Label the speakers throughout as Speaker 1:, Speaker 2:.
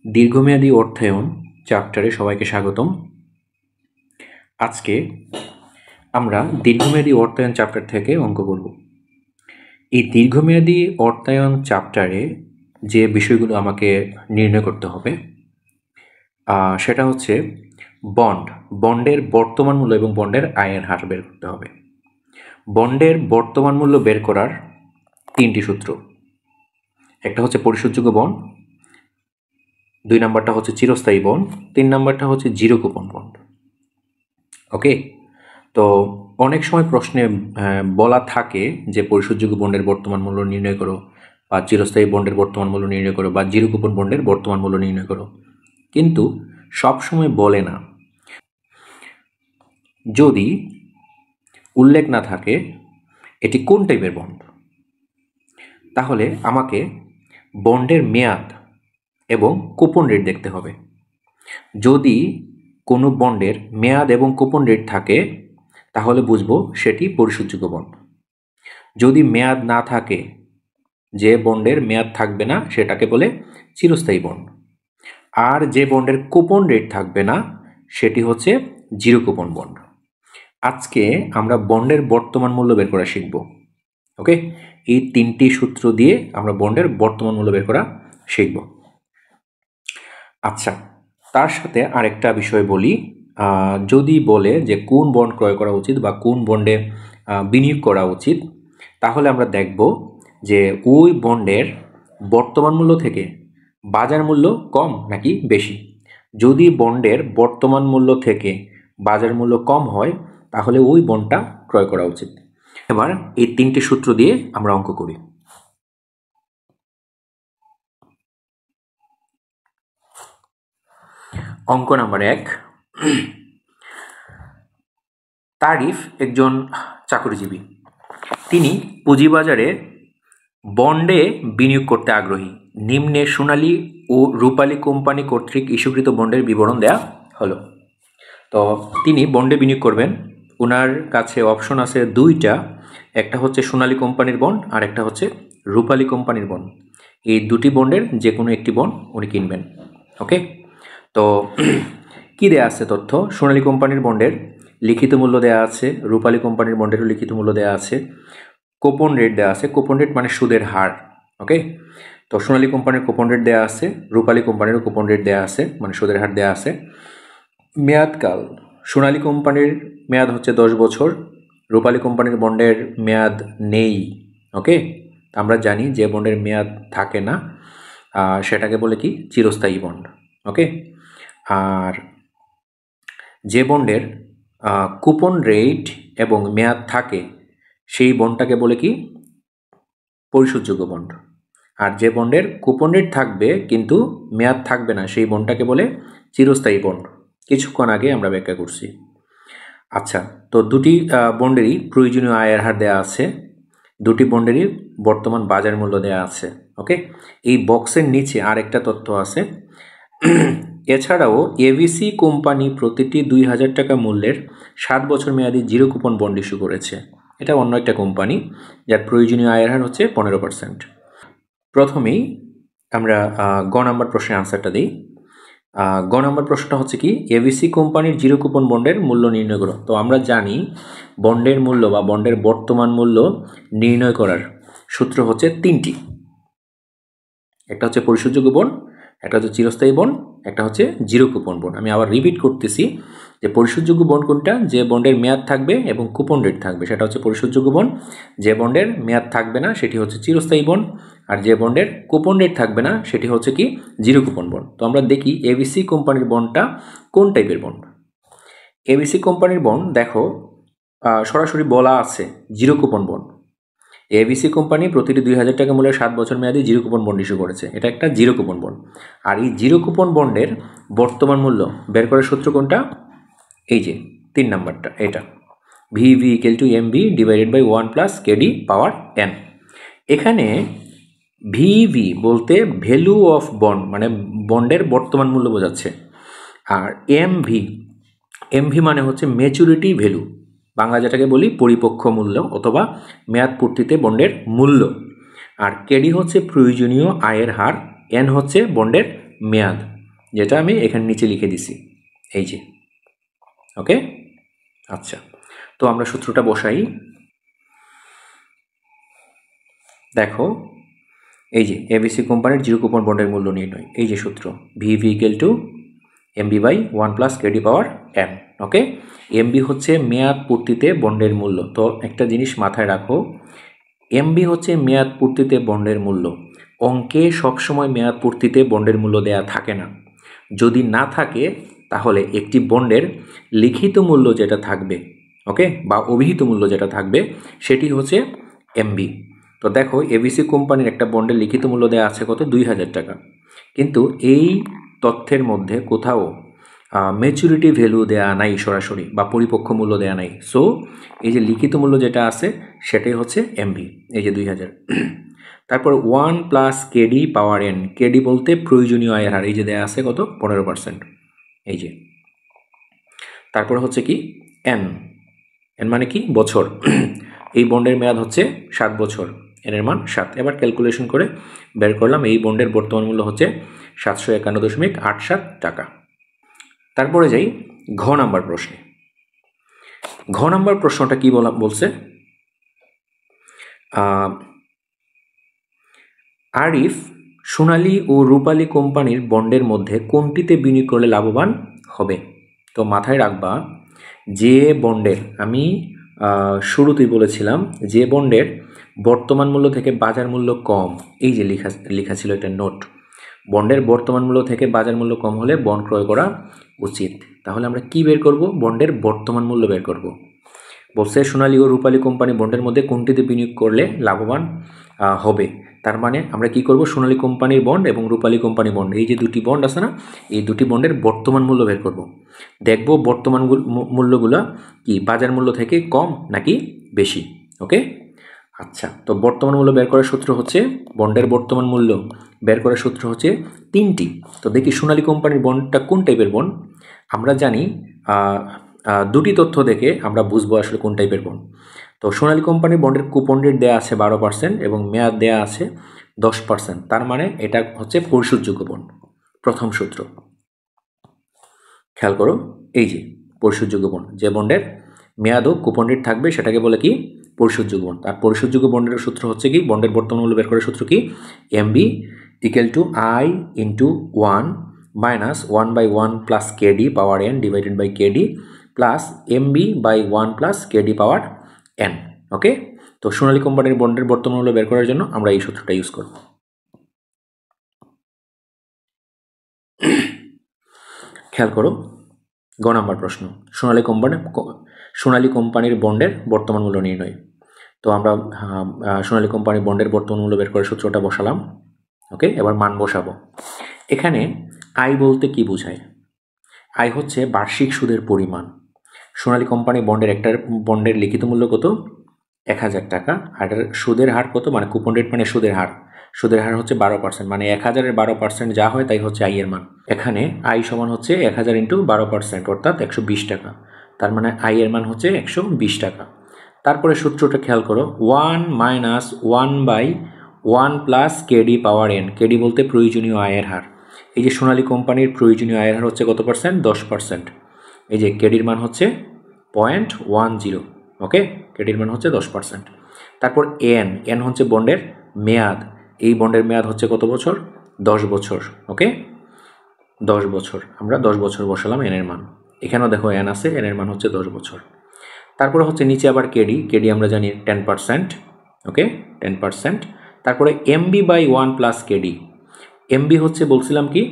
Speaker 1: দীর্ঘমেয়াদী অর্থায়ন চ্যাপ্টারে সবাইকে স্বাগতম। আজকে আমরা দীর্ঘমেয়াদী অর্থায়ন চ্যাপ্টার থেকে অঙ্ক করব। এই দীর্ঘমেয়াদী অর্থায়ন চ্যাপ্টারে যে বিষয়গুলো আমাকে নির্ণয় করতে হবে সেটা হচ্ছে বন্ডের বর্তমান মূল্য এবং বন্ডের আয়ের হার বের করতে হবে। বন্ডের বর্তমান মূল্য বের করার তিনটি সূত্র। একটা হচ্ছে পরিশোধযোগ্য বন্ড, 2 নাম্বারটা হচ্ছে চিরস্থায়ী বন্ড, 3 নাম্বারটা হচ্ছে জিরো কুপন বন্ড। ওকে, তো অনেক সময় প্রশ্নে বলা থাকে যে পরিশোধযোগ্য বন্ডের বর্তমান মূল্য নির্ণয় করো, বা চিরস্থায়ী বন্ডের বর্তমান মূল্য নির্ণয় করো, বা জিরো কুপন বন্ডের বর্তমান মূল্য নির্ণয় করো, কিন্তু সব সময় বলে না। যদি উল্লেখ না থাকে এটি কোন টাইপের বন্ড, তাহলে আমাকে বন্ডের মেয়াদ এবং কুপন রেট দেখতে হবে। যদি কোনো বন্ডের মেয়াদ এবং কুপন রেট থাকে তাহলে বুঝবো সেটি পরিশোধযোগ্য বন্ড। যদি মেয়াদ না থাকে, যে বন্ডের মেয়াদ থাকবে না, সেটাকে বলে চিরস্থায়ী বন্ড। আর যে বন্ডের কুপন রেট থাকবে না সেটি হচ্ছে জিরো কুপন বন্ড। আজকে আমরা বন্ডের বর্তমান মূল্য বের করা শিখব। ওকে, এই তিনটি সূত্র দিয়ে আমরা বন্ডের বর্তমান মূল্য বের করা শিখব। আচ্ছা, তার সাথে আরেকটা বিষয় বলি, যদি বলে যে কোন বন্ড ক্রয় করা উচিত বা কোন বন্ডে বিনিয়োগ করা উচিত, তাহলে আমরা দেখব যে ওই বন্ডের বর্তমান মূল্য থেকে বাজার মূল্য কম নাকি বেশি। যদি বন্ডের বর্তমান মূল্য থেকে বাজার মূল্য কম হয় তাহলে ওই বন্ডটা ক্রয় করা উচিত। এবার এই তিনটি সূত্র দিয়ে আমরা অঙ্ক করি। অঙ্ক নাম্বার 1। তারিফ একজন চাকরিজীবী। তিনি পুঁজিবাজারে বন্ডে বিনিয়োগ করতে আগ্রহী। নিম্নে সোনালী ও রূপালী কোম্পানি কর্তৃক ইস্যুকৃত বন্ডের বিবরণ দেয়া হলো। তো তিনি বন্ডে বিনিয়োগ করবেন, ওনার কাছে অপশন আছে দুইটা, একটা হচ্ছে সোনালী কোম্পানির বন্ড আর একটা হচ্ছে রূপালী কোম্পানির বন্ড। এই দুটি বন্ডের যে কোনো একটি বন্ড উনি কিনবেন। ওকে, তো কি দেয়া আছে তথ্য? সোনালী কোম্পানির বন্ডের লিখিত মূল্য দেয়া আছে, রূপালী কোম্পানির বন্ডেরও লিখিত মূল্য দেয়া আছে, কুপন রেট দেওয়া আছে। কুপন রেট মানে সুদের হার। ওকে, তো সোনালী কোম্পানির কুপন রেট দেওয়া আছে, রূপালী কোম্পানিরও কুপন রেট দেওয়া আছে, মানে সুদের হার দেওয়া আছে। মেয়াদকাল, সোনালী কোম্পানির মেয়াদ হচ্ছে 10 বছর, রূপালী কোম্পানির বন্ডের মেয়াদ নেই। ওকে, আমরা জানি যে বন্ডের মেয়াদ থাকে না সেটাকে বলে কি চিরস্থায়ী বন্ড। ওকে, আর যে বন্ডের কুপন রেট এবং মেয়াদ থাকে সেই বন্ডটাকে বলে কি পরিশোধযোগ্য বন্ড। আর যে বন্ডের কুপন রেট থাকবে কিন্তু মেয়াদ থাকবে না সেই বন্ডটাকে বলে চিরস্থায়ী বন্ড। কিছুক্ষণ আগে আমরা ব্যাখ্যা করছি। আচ্ছা, তো দুটি বন্ডেরই প্রয়োজনীয় আয়ের হার দেওয়া আছে, দুটি বন্ডেরই বর্তমান বাজার মূল্য দেওয়া আছে। ওকে, এই বক্সের নিচে আরেকটা তথ্য আছে। এছাড়াও এভিসি কোম্পানি প্রতিটি 2000 টাকা মূল্যের 7 বছর মেয়াদী জিরো কুপন বন্ড ইস্যু করেছে। এটা অন্য একটা কোম্পানি যার প্রয়োজনীয় আয়ের হার হচ্ছে 15%। প্রথমেই আমরা গ নাম্বার প্রশ্নের আনসারটা দিই। গ নাম্বার প্রশ্নটা হচ্ছে কি, এভিসি কোম্পানির জিরো কুপন বন্ডের মূল্য নির্ণয় করো। তো আমরা জানি বন্ডের মূল্য বা বন্ডের বর্তমান মূল্য নির্ণয় করার সূত্র হচ্ছে তিনটি। একটা হচ্ছে পরিশোধযোগ্য বন্ড, একটা হচ্ছে চিরস্থায়ী বন্ড, একটা হচ্ছে জিরো কুপন বন্ড। আমি আবার রিপিট করতেছি যে পরিশোধযোগ্য বন্ড কোনটা? যে বন্ডের মেয়াদ থাকবে এবং কুপন রেট থাকবে সেটা হচ্ছে পরিশোধযোগ্য বন্ড। যে বন্ডের মেয়াদ থাকবে না সেটি হচ্ছে চিরস্থায়ী বন্ড। আর যে বন্ডের কুপন রেট থাকবে না সেটি হচ্ছে কি জিরো কুপন বন্ড। তো আমরা দেখি এবিসি কোম্পানির বন্ডটা কোন টাইপের বন্ড। এবিসি কোম্পানির বন্ড দেখো সরাসরি বলা আছে zero coupon bond. ABC company প্রতিটি 2000 টাকা মূল্যের 7 বছর মেয়াদী জিরো কুপন বন্ড ইস্যু করেছে। এটা একটা জিরো কুপন বন্ড। আর এই জিরো কুপন বন্ডের বর্তমান মূল্য বের করার সূত্র কোনটা? এই যে 3 নাম্বারটা, এটা VV equal to MV divided by 1 plus KD power N. এখানে ভিভি বলতে ভ্যালু অফ বন্ড, মানে বন্ডের বর্তমান মূল্য বোঝাচ্ছে। আর এমভি মানে হচ্ছে ম্যাচুরিটি ভ্যালু, বাংলা যেটাকে বলি পরিপক্ষ মূল্য অথবা মেয়াদ পূর্তিতে বন্ডের মূল্য। আর কেডি হচ্ছে প্রয়োজনীয় আয়ের হার, এন হচ্ছে বন্ডের মেয়াদ, যেটা আমি এখানে নিচে লিখে দিছি, এই যে। ওকে, আচ্ছা, তো আমরা সূত্রটা বসাই। দেখো, এই যে এবিসি কোম্পানির জিরো কুপন বন্ডের মূল্য নির্ণয়, এই যে সূত্র, VV equal to MB by 1 plus KD power N. Okay, MB হচ্ছে মেয়াদ পূর্তিতে বন্ডের মূল্য। তো একটা জিনিস মাথায় রাখো, এমবি হচ্ছে মেয়াদ পূর্তিতে বন্ডের মূল্য। অঙ্কে সবসময় মেয়াদ পূর্তিতে বন্ডের মূল্য দেয়া থাকে না। যদি না থাকে তাহলে একটি বন্ডের লিখিত মূল্য যেটা থাকবে, ওকে, বা অভিহিত মূল্য যেটা থাকবে, সেটি হচ্ছে এমবি। তো দেখো, এবিসি কোম্পানির একটা বন্ডের লিখিত মূল্য দেওয়া আছে কত, 2000 টাকা, কিন্তু এই তথ্যের মধ্যে কোথাও ম্যাচুরিটি ভ্যালু দেয়া নাই সরাসরি, বা পরিপক্ক মূল্য দেয়া নাই। সো এই যে লিখিত মূল্য যেটা আছে সেটাই হচ্ছে এমবি, এই যে 2000। তারপর 1 plus KD power N, KD বলতে প্রয়োজনীয় আয়ের হার, এই যে দেয়া আছে কত, 15%, এই যে। তারপর হচ্ছে কি এন, এন মানে কি, বছর। এই বন্ডের মেয়াদ হচ্ছে 7 বছর, এন এর মান 7। এবার ক্যালকুলেশন করে বের করলাম, এই বন্ডের বর্তমান মূল্য হচ্ছে 751.87 টাকা। তারপরে যাই ঘ নাম্বার প্রশ্নে। ঘ নাম্বার প্রশ্নটা কি বলছে, আরিফ সোনালী ও রূপালী কোম্পানির বন্ডের মধ্যে কোনটিতে বিনিয়োগ করলে লাভবান হবে? তো মাথায় রাখবা, যে বন্ডের, আমি শুরুতেই বলেছিলাম, যে বন্ডের বর্তমান মূল্য থেকে বাজার মূল্য কম, এই যে লেখা ছিল একটা নোট, বন্ডের বর্তমান মূল্য থেকে বাজার মূল্য কম হলে বন্ড ক্রয় করা উচিত। তাহলে আমরা কি বের করব, বন্ডের বর্তমান মূল্য বের করব। বলছে সোনালী ও রূপালী কোম্পানি বন্ডের মধ্যে কোনটিতে বিনিয়োগ করলে লাভবান হবে। তার মানে আমরা কি করব, সোনালী কোম্পানির বন্ড এবং রূপালী কোম্পানি বন্ড, এই যে দুটি বন্ড আছে না, এই দুটি বন্ডের বর্তমান মূল্য বের করব। দেখব বর্তমান মূল্যগুলো কি বাজার মূল্য থেকে কম নাকি বেশি। ওকে, আচ্ছা, তো বর্তমান মূল্য বের করার সূত্র হচ্ছে, বন্ডের বর্তমান মূল্য বের করার সূত্র হচ্ছে 3টি। তো দেখি সোনালী কোম্পানির বন্ডটা কোন টাইপের বন্ড। আমরা জানি দুটি তথ্য দেখে আমরা বুঝবো আসলে কোন টাইপের বন্ড। তো সোনালী কোম্পানির বন্ডের কুপন রেট দেওয়া আছে 12% এবং মেয়াদ দেওয়া আছে 10%, তার মানে এটা হচ্ছে পরিশোধযোগ্য বন্ড। প্রথম সূত্র খেয়াল করো, এই যে পরিশোধযোগ্য বন্ড, যে বন্ডের মেয়াদ ও কুপন রেট থাকবে সেটাকে বলে কি, পরিশোধযোগ্য বন্ড। আর পরিশোধযোগ্য বন্ডের সূত্র হচ্ছে কি, বন্ডের বর্তমান মূল্য বের করার সূত্র কি, MB equal to I into 1 minus 1/1 plus KD power N divided by KD plus MB by 1 plus KD power N. Okay, তো সোনালী কোম্পানির বন্ডের বর্তমান মূল্য বের করার জন্য আমরা এই সূত্রটা ইউজ করব। খেয়াল করো, গ নাম্বার প্রশ্ন, সোনালী কোম্পানির বন্ডের বর্তমান মূল্য নির্ণয়। তো আমরা সোনালী কোম্পানির বন্ডের বর্তমান মূল্য বের করার সূত্রটা বসালাম। ওকে, এবার মান বসাবো। এখানে আয় বলতে কি বোঝায়, আয় হচ্ছে বার্ষিক সুদের পরিমাণ। সোনালী কোম্পানি বন্ডের লিখিত মূল্য কত, 1000 টাকা, আর সুদের হার কত, মানে কুপন রেট মানে সুদের হার, সুদের হার হচ্ছে 12%, মানে 1000-এর 12% যা হয় তাই হচ্ছে আয়ের মান। এখানে আয় সমান হচ্ছে 1000 ইন্টু 12%, অর্থাৎ 120 টাকা, তার মানে আয়ের মান হচ্ছে 120 টাকা। তারপরে সূত্রটা খেয়াল করো, 1 minus 1/1 plus KD power N, KD বলতে প্রয়োজনীয় আয়ের হার। এই যে সোনালী কোম্পানির প্রয়োজনীয় আয়ের হার হচ্ছে কত পার্সেন্ট, 10%। এই যে কেডির মান হচ্ছে 0.10, ওকে, কেডির মান হচ্ছে 10%। তারপর এন হচ্ছে বন্ডের মেয়াদ, এই বন্ডের মেয়াদ হচ্ছে কত বছর, 10 বছর। ওকে, 10 বছর, আমরা 10 বছর বসালাম এনের মান। এখানেও দেখো এন আছে, এনের মান হচ্ছে 10 বছর। তারপরে হচ্ছে নিচে আবার কেডি আমরা জানি 10%, ওকে, 10%। তারপরে MB by 1 plus KD, MB হচ্ছে বলছিলাম কি,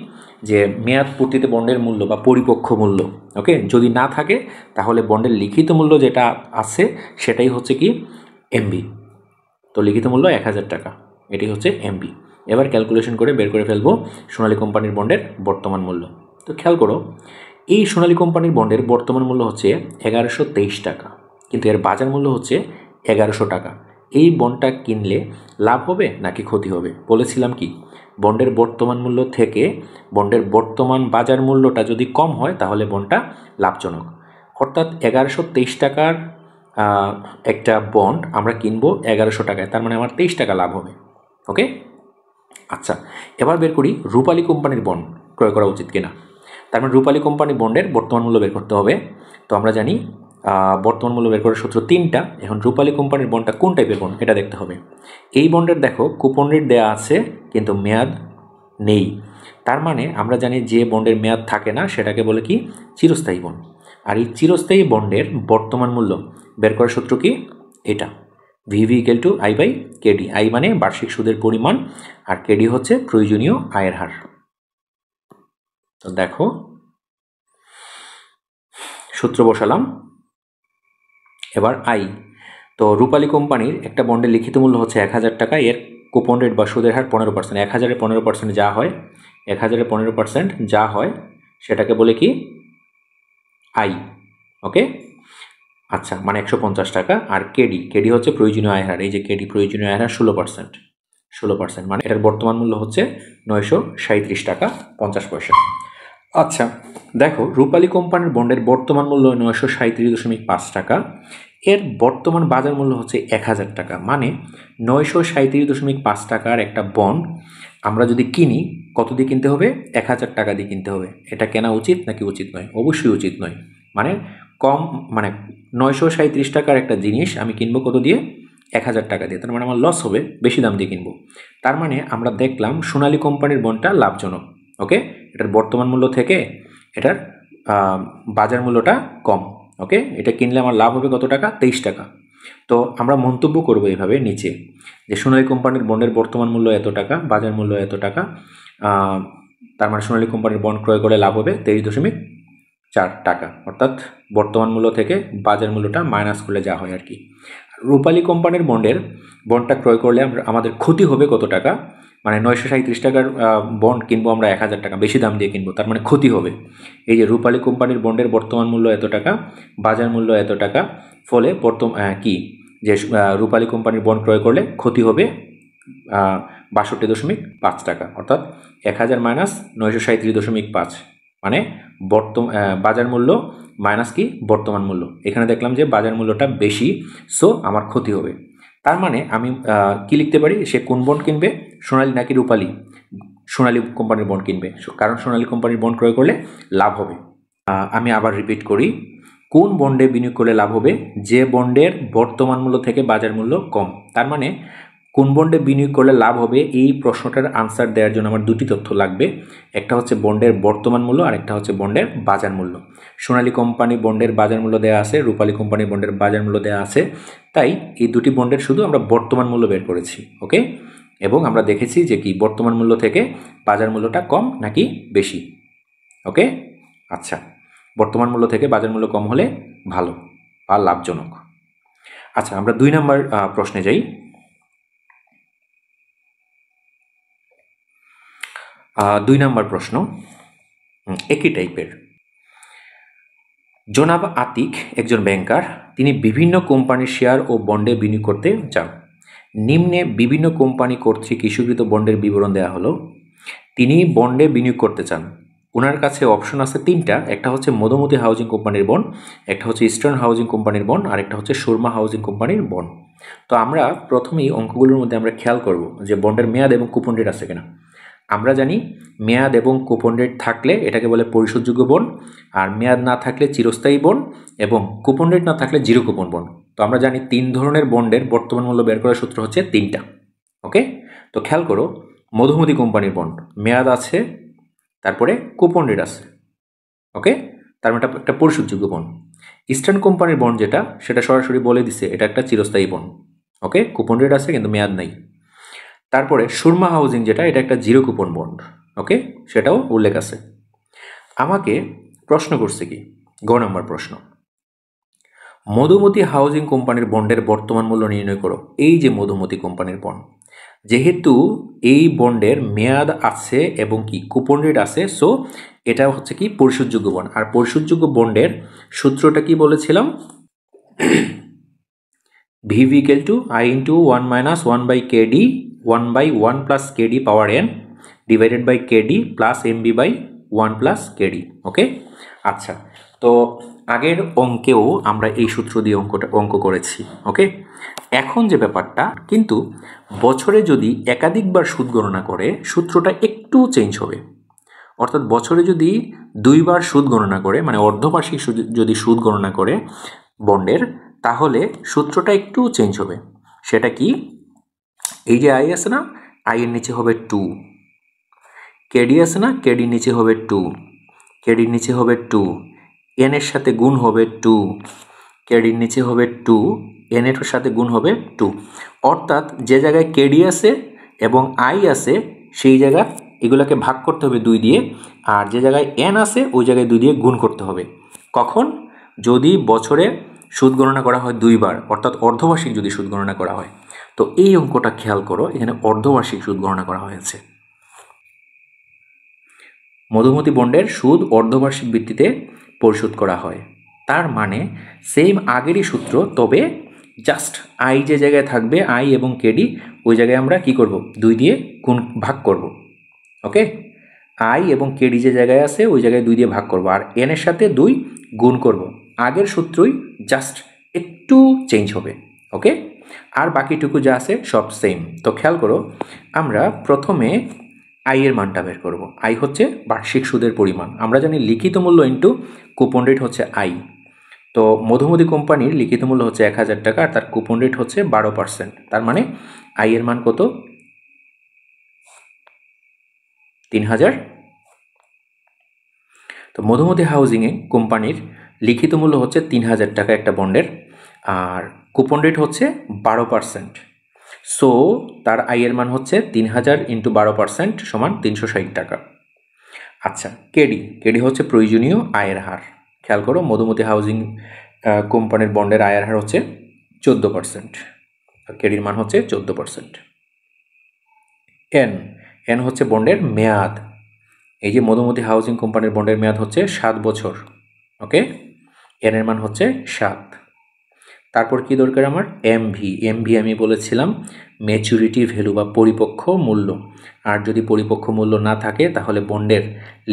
Speaker 1: যে মেয়াদ পূর্তিতে বন্ডের মূল্য বা পরিপক্ক মূল্য। ওকে, যদি না থাকে তাহলে বন্ডের লিখিত মূল্য যেটা আছে সেটাই হচ্ছে কি, এমবি। তো লিখিত মূল্য 1000 টাকা, এটি হচ্ছে এমবি। এবার ক্যালকুলেশন করে বের করে ফেলবো সোনালী কোম্পানির বন্ডের বর্তমান মূল্য। তো খেয়াল করো, এই সোনালী কোম্পানির বন্ডের বর্তমান মূল্য হচ্ছে 1123 টাকা, কিন্তু এর বাজার মূল্য হচ্ছে 1100 টাকা। এই বন্ডটা কিনলে লাভ হবে নাকি ক্ষতি হবে? বলেছিলাম কি, বন্ডের বর্তমান মূল্য থেকে বন্ডের বর্তমান বাজার মূল্যটা যদি কম হয় তাহলে বন্ডটা লাভজনক। অর্থাৎ 1123 টাকার একটা বন্ড আমরা কিনবো 1100 টাকায়, তার মানে আমার 23 টাকা লাভ হবে। ওকে, আচ্ছা, এবার বের করি রূপালী কোম্পানির বন্ড। ক্রয় করা উচিত কিনা। তার মানে রূপালী কোম্পানি বন্ডের বর্তমান মূল্য বের করতে হবে। তো আমরা জানি বর্তমান মূল্য বের করার সূত্র 3টা। এখন রূপালী কোম্পানির বন্ডটা কোন টাইপের বন্ড এটা দেখতে হবে। এই বন্ডের দেখো কুপন রেট দেওয়া আছে কিন্তু মেয়াদ নেই। তার মানে আমরা জানি যে বন্ডের মেয়াদ থাকে না সেটাকে বলে কি চিরস্থায়ী বন্ড। আর এই চিরস্থায়ী বন্ডের বর্তমান মূল্য বের করার সূত্র কি এটা, VV equal to I by KD. I মানে বার্ষিক সুদের পরিমাণ আর কেডি হচ্ছে প্রয়োজনীয় আয়ের হার। তো দেখো সূত্র বসালাম। এবার আই, তো রূপালী কোম্পানির একটা বন্ডের লিখিত মূল্য হচ্ছে 1000 টাকা, এর কুপন রেট বা সুদের হার 15%। 1000-এ 15% যা হয়, 1000-এ 15% যা হয় সেটাকে বলে কি আই। ওকে, আচ্ছা, মানে 150 টাকা। আর কেডি, কেডি হচ্ছে প্রয়োজনীয় আয়ের হার। এই যে কেডি প্রয়োজনীয় আয়ের হার 16%, মানে এটার বর্তমান মূল্য হচ্ছে 937 টাকা 50 পয়সা। আচ্ছা দেখো, রূপালী কোম্পানির বন্ডের বর্তমান মূল্য 937.5 টাকা, এর বর্তমান বাজার মূল্য হচ্ছে 1000 টাকা। মানে 937.5 টাকার একটা বন্ড আমরা যদি কিনি কত দিয়ে কিনতে হবে? 1000 টাকা দিয়ে কিনতে হবে। এটা কেনা উচিত নাকি উচিত নয়? অবশ্যই উচিত নয়। মানে কম, মানে 937 টাকার একটা জিনিস আমি কিনবো কত দিয়ে? 1000 টাকা দিয়ে। তার মানে আমার লস হবে, বেশি দাম দিয়ে কিনবো। তার মানে আমরা দেখলাম সোনালী কোম্পানির বন্ডটা লাভজনক। ওকে, এটার বর্তমান মূল্য থেকে এটার বাজার মূল্যটা কম। ওকে, এটা কিনলে আমার লাভ হবে কত টাকা? 23 টাকা। তো আমরা মন্তব্য করবো এইভাবে নিচে যে সোনালী কোম্পানির বন্ডের বর্তমান মূল্য এত টাকা, বাজার মূল্য এত টাকা, তার মানে সোনালী কোম্পানির বন্ড ক্রয় করে লাভ হবে 23.4 টাকা, অর্থাৎ বর্তমান মূল্য থেকে বাজার মূল্যটা মাইনাস করলে যা হয় আর কি। রূপালী কোম্পানির বন্ডটা ক্রয় করলে আমাদের ক্ষতি হবে কত টাকা? মানে 937 টাকার বন্ড কিনবো আমরা 1000 টাকা, বেশি দাম দিয়ে কিনবো, তার মানে ক্ষতি হবে। এই যে রূপালী কোম্পানির বন্ডের বর্তমান মূল্য এত টাকা, বাজার মূল্য এত টাকা, ফলে কি যে রূপালী কোম্পানির বন্ড ক্রয় করলে ক্ষতি হবে 62.5 টাকা, অর্থাৎ 1000 মাইনাস 937.5, মানে বাজার মূল্য মাইনাস কি বর্তমান মূল্য। এখানে দেখলাম যে বাজার মূল্যটা বেশি, সো আমার ক্ষতি হবে। তার মানে আমি কি লিখতে পারি? সে কোন বন্ড কিনবে, সোনালী নাকি রূপালী? সোনালী কোম্পানির বন্ড কিনবে, কারণ সোনালী কোম্পানির বন্ড ক্রয় করলে লাভ হবে। আমি আবার রিপিট করি, কোন বন্ডে বিনিয়োগ করলে লাভ হবে? যে বন্ডের বর্তমান মূল্য থেকে বাজার মূল্য কম। তার মানে কোন বন্ডে বিনিয়োগ করলে লাভ হবে, এই প্রশ্নটার আনসার দেওয়ার জন্য আমার দুটি তথ্য লাগবে। একটা হচ্ছে বন্ডের বর্তমান মূল্য আর একটা হচ্ছে বন্ডের বাজার মূল্য। সোনালী কোম্পানি বন্ডের বাজার মূল্য দেওয়া আছে, রূপালী কোম্পানি বন্ডের বাজার মূল্য দেওয়া আছে, তাই এই দুটি বন্ডের শুধু আমরা বর্তমান মূল্য বের করেছি। ওকে, এবং আমরা দেখেছি যে কি বর্তমান মূল্য থেকে বাজার মূল্যটা কম নাকি বেশি। ওকে, আচ্ছা, বর্তমান মূল্য থেকে বাজার মূল্য কম হলে ভালো বা লাভজনক। আচ্ছা, আমরা 2 নম্বর প্রশ্নে যাই। 2 নম্বর প্রশ্ন একই টাইপের। জনাব আতিক একজন ব্যাংকার, তিনি বিভিন্ন কোম্পানির শেয়ার ও বন্ডে বিনিয়োগ করতে চান। নিম্নে বিভিন্ন কোম্পানি কর্তৃক ইস্যুকৃত বন্ডের বিবরণ দেওয়া হলো। তিনি বন্ডে বিনিয়োগ করতে চান, ওনার কাছে অপশন আছে 3টা। একটা হচ্ছে মধুমতি হাউজিং কোম্পানির বন্ড, একটা হচ্ছে ইস্টার্ন হাউজিং কোম্পানির বন্ড, আর একটা হচ্ছে সুরমা হাউজিং কোম্পানির বন্ড। তো আমরা প্রথমেই অঙ্কগুলোর মধ্যে আমরা খেয়াল করব যে বন্ডের মেয়াদ এবং কুপন রেট আছে কিনা। আমরা জানি মেয়াদ এবং কুপন রেট থাকলে এটাকে বলে পরিশোধযোগ্য বন্ড, আর মেয়াদ না থাকলে চিরস্থায়ী বন্ড, এবং কুপন রেট না থাকলে জিরো কুপন বন্ড। তো আমরা জানি 3 ধরনের বন্ডের বর্তমান মূল্য বের করার সূত্র হচ্ছে 3টা। ওকে, তো খেয়াল করো, মধুমতি কোম্পানির বন্ড মেয়াদ আছে, তারপরে কুপন রেট আছে। ওকে, তার মানে একটা পরিশোধযোগ্য বন্ড। ইস্টার্ন কোম্পানির বন্ড যেটা, সেটা সরাসরি বলে দিছে এটা একটা চিরস্থায়ী বন্ড। ওকে, কুপন রেট আছে কিন্তু মেয়াদ নাই। তারপরে সুরমা হাউজিং যেটা, এটা একটা জিরো কুপন বন্ড। ওকে, সেটাও উল্লেখ আছে। আমাকে প্রশ্ন করছে কি, গ নম্বর প্রশ্ন, মধুমতি হাউজিং কোম্পানির বন্ডের বর্তমান মূল্য নির্ণয় করো। এই যে মধুমতি কোম্পানির বন্ড, যেহেতু এই বন্ডের মেয়াদ আছে এবং কি কুপন রেট আছে, সো এটা হচ্ছে কি পরিশোধযোগ্য বন্ড। আর পরিশোধযোগ্য বন্ডের সূত্রটা কি বলেছিলাম? VV equal to I into 1 minus 1 by KD 1/1 plus KD power N divided by KD plus MB by 1 plus KD. Okay, আচ্ছা, তো আগের অঙ্কেও আমরা এই সূত্র দিয়ে অঙ্ক করেছি। ওকে, এখন যে ব্যাপারটা, কিন্তু বছরে যদি একাধিকবার সুদ গণনা করে সূত্রটা একটু চেঞ্জ হবে। অর্থাৎ বছরে যদি 2 বার সুদ গণনা করে, মানে অর্ধবার্ষিক যদি সুদ গণনা করে বন্ডের, তাহলে সূত্রটা একটু চেঞ্জ হবে। সেটা কি? এই যে আই আছে না, আই এর নিচে হবে 2, কেডি আছে না, কেডির নিচে হবে 2, কেডির নিচে হবে 2, এন এর সাথে গুণ হবে 2, কেডির নিচে হবে 2, এন এর সাথে গুণ হবে 2। অর্থাৎ যে জায়গায় কেডি আছে এবং আই আছে সেই জায়গা এগুলোকে ভাগ করতে হবে 2 দিয়ে, আর যে জায়গায় এন আছে ওই জায়গায় 2 দিয়ে গুণ করতে হবে। কখন? যদি বছরে সুদ গণনা করা হয় 2 বার, অর্থাৎ অর্ধবার্ষিক যদি সুদ গণনা করা হয়। তো এই অঙ্কটা খেয়াল করো, এখানে অর্ধবার্ষিক সুদ গণনা করা হয়েছে। মধুমতি বন্ডের সুদ অর্ধবার্ষিক ভিত্তিতে পরিশোধ করা হয়। তার মানে সেম আগেরই সূত্র, তবে জাস্ট আই যে জায়গায় থাকবে, আই এবং কেডি, ওই জায়গায় আমরা কি করব? 2 দিয়ে গুণ ভাগ করব। ওকে, আই এবং কেডি যে জায়গায় আছে ওই জায়গায় 2 দিয়ে ভাগ করব, আর এন এর সাথে 2 গুণ করব। আগের সূত্রই, জাস্ট একটু চেঞ্জ হবে। ওকে, আর বাকিটুকু যা আছে সব সেম। তো খেয়াল করো, আমরা প্রথমে আই এর মানটা বের করব। আই হচ্ছে বার্ষিক সুদের পরিমাণ। আমরা জানি লিখিত মূল্য ইন্টু কুপন রেট হচ্ছে আই। তো মধুমতি কোম্পানির লিখিত মূল্য হচ্ছে 1000 টাকা, আর তার কুপন রেট হচ্ছে 12%। তার মানে আই এর মান কত? 3000। তো মধুমতি হাউজিং কোম্পানির লিখিত মূল্য হচ্ছে 3000 টাকা একটা বন্ডের, আর কুপন রেট হচ্ছে 12%। সো তার আই এর মান হচ্ছে 3000 ইন্টু 12% সমান 360 টাকা। আচ্ছা, কেডি হচ্ছে প্রয়োজনীয় আয়ের হার। খেয়াল করো, মধুমতি হাউজিং কোম্পানির বন্ডের আয়ের হার হচ্ছে 14%, কেডির মান হচ্ছে 14%। এন হচ্ছে বন্ডের মেয়াদ। এই যে মধুমতি হাউজিং কোম্পানির বন্ডের মেয়াদ হচ্ছে 7 বছর। ওকে, এন এর মান হচ্ছে 7। তারপর কি দরকার আমার? এমভি আমি বলেছিলাম ম্যাচুরিটি ভ্যালু বা পরিপক্ষ মূল্য। আর যদি পরিপক্ষ মূল্য না থাকে তাহলে বন্ডের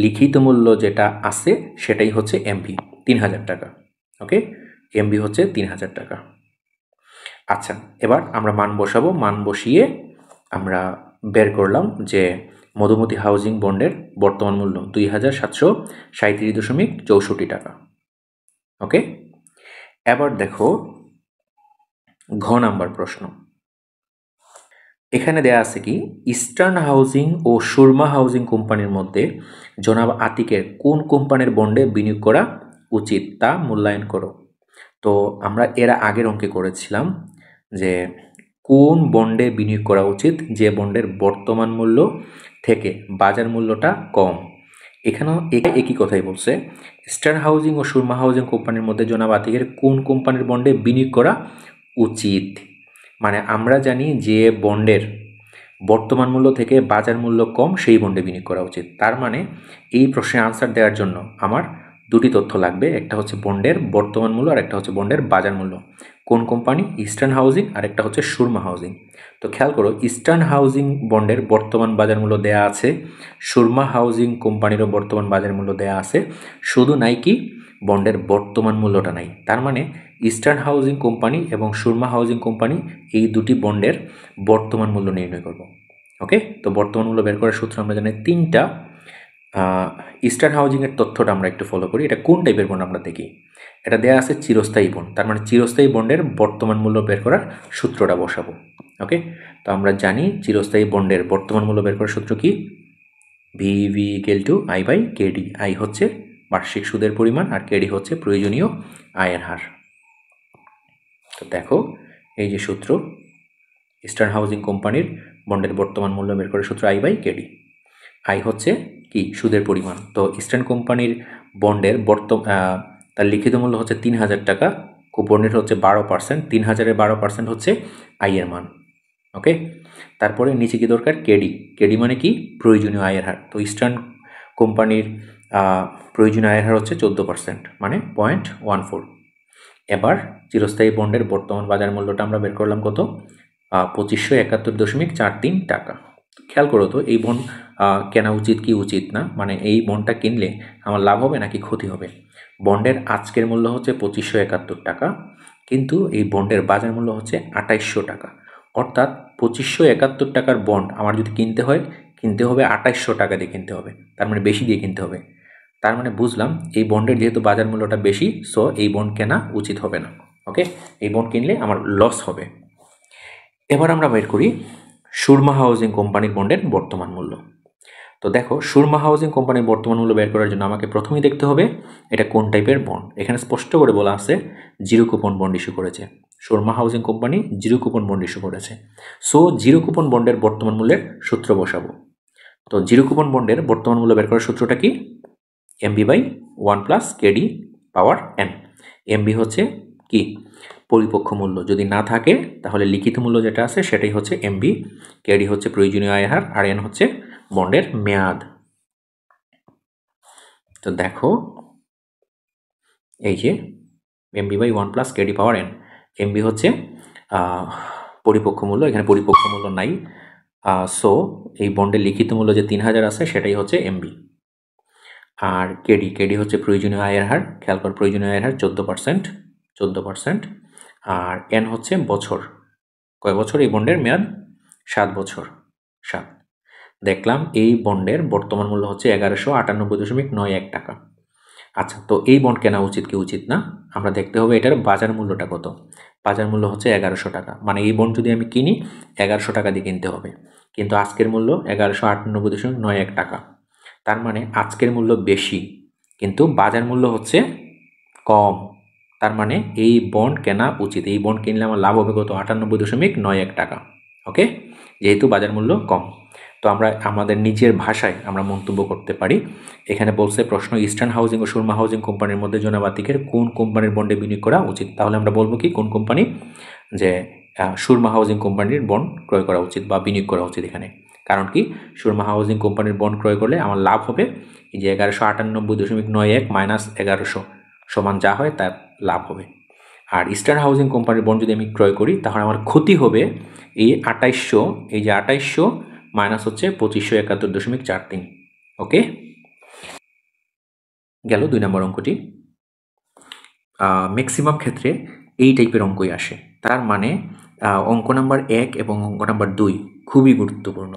Speaker 1: লিখিত মূল্য যেটা আছে সেটাই হচ্ছে এমভি, 3000 টাকা। ওকে, এমভি হচ্ছে 3000 টাকা। আচ্ছা, এবার আমরা মান বসাবো। মান বসিয়ে আমরা বের করলাম যে মধুমতি হাউজিং বন্ডের বর্তমান মূল্য 2737.64 টাকা। ওকে, এবার দেখো ঘ নাম্বার প্রশ্ন। এখানে দেয়া আছে কি, ইস্টার্ন হাউজিং ও সুরমা হাউজিং কোম্পানির মধ্যে জনাব আতিকের কোন কোম্পানির বন্ডে বিনিয়োগ করা উচিত তা মূল্যায়ন করো। তো আমরা এর আগের অঙ্কে করেছিলাম যে কোন বন্ডে বিনিয়োগ করা উচিত যে বন্ডের বর্তমান মূল্য থেকে বাজার মূল্যটা কম। এখানেও একই কথাই বলছে, ইস্টার্ন হাউজিং ও সুরমা হাউজিং কোম্পানির মধ্যে জনাব আতিকের কোন কোম্পানির বন্ডে বিনিয়োগ করা উচিত। মানে আমরা জানি যে বন্ডের বর্তমান মূল্য থেকে বাজার মূল্য কম সেই বন্ডে বিনিয়োগ করা উচিত। তার মানে এই প্রশ্নের আনসার দেওয়ার জন্য আমার দুটি তথ্য লাগবে, একটা হচ্ছে বন্ডের বর্তমান মূল্য আর একটা হচ্ছে বন্ডের বাজার মূল্য। কোন কোম্পানি? ইস্টার্ন হাউজিং, আর একটা হচ্ছে সুরমা হাউজিং। তো খেয়াল করো, ইস্টার্ন হাউজিং বন্ডের বর্তমান বাজার মূল্য দেয়া আছে, সুরমা হাউজিং কোম্পানিরও বর্তমান বাজার মূল্য দেয়া আছে, শুধু নাই কি বন্ডের বর্তমান মূল্যটা নাই। তার মানে ইস্টার্ন হাউজিং কোম্পানি এবং সুরমা হাউজিং কোম্পানি এই দুটি বন্ডের বর্তমান মূল্য নির্ণয় করব। ওকে, তো বর্তমান মূল্য বের করার সূত্র আমরা জানি তিনটা। ইস্টার্ন হাউজিংয়ের তথ্যটা আমরা একটু ফলো করি। এটা কোন টাইপের বন্ড আমরা দেখি। এটা দেয়া আছে চিরস্থায়ী বন্ড, তার মানে চিরস্থায়ী বন্ডের বর্তমান মূল্য বের করার সূত্রটা বসাবো। ওকে, তো আমরা জানি চিরস্থায়ী বন্ডের বর্তমান মূল্য বের করার সূত্র কি? VV equal to I by KD. I হচ্ছে বার্ষিক সুদের পরিমাণ আর কেডি হচ্ছে প্রয়োজনীয় আয়ের হার। তো দেখো এই যে সূত্র, ইস্টার্ন হাউজিং কোম্পানির বন্ডের বর্তমান মূল্য বের করার সূত্র আই বাই কেডি। আই হচ্ছে কি? সুদের পরিমাণ। তো ইস্টার্ন কোম্পানির বন্ডের তার লিখিত মূল্য হচ্ছে 3000 টাকা, কুপন রেট হচ্ছে 12%, 3000-এর 12% হচ্ছে আই এর মান। ওকে, তারপরে নিচে কি দরকার? কেডি মানে কি? প্রয়োজনীয় আয়ের হার। তো ইস্টার্ন কোম্পানির প্রয়োজনীয় আয়ের হার হচ্ছে 14%, মানে 0.14। এবার চিরস্থায়ী বন্ডের বর্তমান বাজার মূল্যটা আমরা বের করলাম কত? 2571.43 টাকা। খেয়াল করো তো, এই বন্ড কেনা উচিত কি উচিত না, মানে এই বন্ডটা কিনলে আমার লাভ হবে নাকি ক্ষতি হবে। বন্ডের আজকের মূল্য হচ্ছে 2571 টাকা, কিন্তু এই বন্ডের বাজার মূল্য হচ্ছে 2800 টাকা। অর্থাৎ 2571 টাকার বন্ড আমার যদি কিনতে হয় কিনতে হবে 2800 টাকা দিয়ে কিনতে হবে, তার মানে বেশি দিয়ে কিনতে হবে। তার মানে বুঝলাম এই বন্ডের যেহেতু বাজার মূল্যটা বেশি, সো এই বন্ড কেনা উচিত হবে না। ওকে, এই বন্ড কিনলে আমার লস হবে। এবার আমরা বের করি সুরমা হাউজিং কোম্পানির বন্ডের বর্তমান মূল্য। তো দেখো, সুরমা হাউজিং কোম্পানির বর্তমান মূল্য বের করার জন্য আমাকে প্রথমেই দেখতে হবে এটা কোন টাইপের বন্ড। এখানে স্পষ্ট করে বলা আছে জিরো কুপন বন্ড ইস্যু করেছে। Surma housing company zero coupon bond issue করেছে। সো জিরো কুপন বন্ডের বর্তমান মূল্যের সূত্র বসাবো। তো জিরো কুপন বন্ডের বর্তমান মূল্য বের করার সূত্রটা কি? MB by 1 + KD power N. MB হচ্ছে কি? পরিপক্ষ মূল্য। যদি না থাকে তাহলে লিখিত মূল্য যেটা আছে সেটাই হচ্ছে এমবি, কেডি হচ্ছে প্রয়োজনীয় আয় হার, আর এন হচ্ছে বন্ডের মেয়াদ। তো দেখো এই যে MB by 1 + KD power N, MB হচ্ছে পরিপক্ষ মূল্য, এখানে পরিপক্ষ মূল্য নাই। সো এই বন্ডের লিখিত মূল্য যে 3000 আছে সেটাই হচ্ছে এমবি। আর কেডি হচ্ছে প্রয়োজনীয় আয়ের হার। খেয়াল কর, প্রয়োজনীয় আয়ের হার 14%। আর এন হচ্ছে বছর। কয় বছর এই বন্ডের মেয়াদ? 7 বছর। 7। দেখলাম এই বন্ডের বর্তমান মূল্য হচ্ছে 1198.91 টাকা। আচ্ছা, তো এই বন্ড কেনা উচিত কি উচিত না আমরা দেখতে হবে এটার বাজার মূল্যটা কত। বাজার মূল্য হচ্ছে 1100 টাকা, মানে এই বন্ড যদি আমি কিনি 1100 টাকা দিয়ে কিনতে হবে, কিন্তু আজকের মূল্য 1198.91 টাকা। তার মানে আজকের মূল্য বেশি কিন্তু বাজার মূল্য হচ্ছে কম। তার মানে এই বন্ড কেনা উচিত। এই বন্ড কিনলে আমার লাভ হবে কত? 98.91 টাকা। ওকে, যেহেতু বাজার মূল্য কম। তো আমরা আমাদের নিজের ভাষায় আমরা মন্তব্য করতে পারি। এখানে বলছে প্রশ্ন, ইস্টার্ন হাউজিং ও সুরমা হাউজিং কোম্পানির মধ্যে জনবাতিকের কোন কোম্পানির বন্ডে বিনিয়োগ করা উচিত? তাহলে আমরা বলবো কি কোন কোম্পানি? যে সুরমা হাউজিং কোম্পানির বন্ড ক্রয় করা উচিত বা বিনিয়োগ করা উচিত এখানে। কারণ কি? সুরমা হাউজিং কোম্পানির বন্ড ক্রয় করলে আমার লাভ হবে এই যে 1198.91 মাইনাস 1100 সমান যা হয় তার লাভ হবে। আর ইস্টার্ন হাউজিং কোম্পানির বন্ড যদি আমি ক্রয় করি তাহলে আমার ক্ষতি হবে এই 2800, এই যে 2800 মাইনাস হচ্ছে 2571.43। ওকে, গেল 2 নম্বর অঙ্কটি। ম্যাক্সিমাম ক্ষেত্রে এই টাইপের অঙ্কই আসে। তার মানে অঙ্ক নাম্বার 1 এবং অঙ্ক নাম্বার 2 খুবই গুরুত্বপূর্ণ।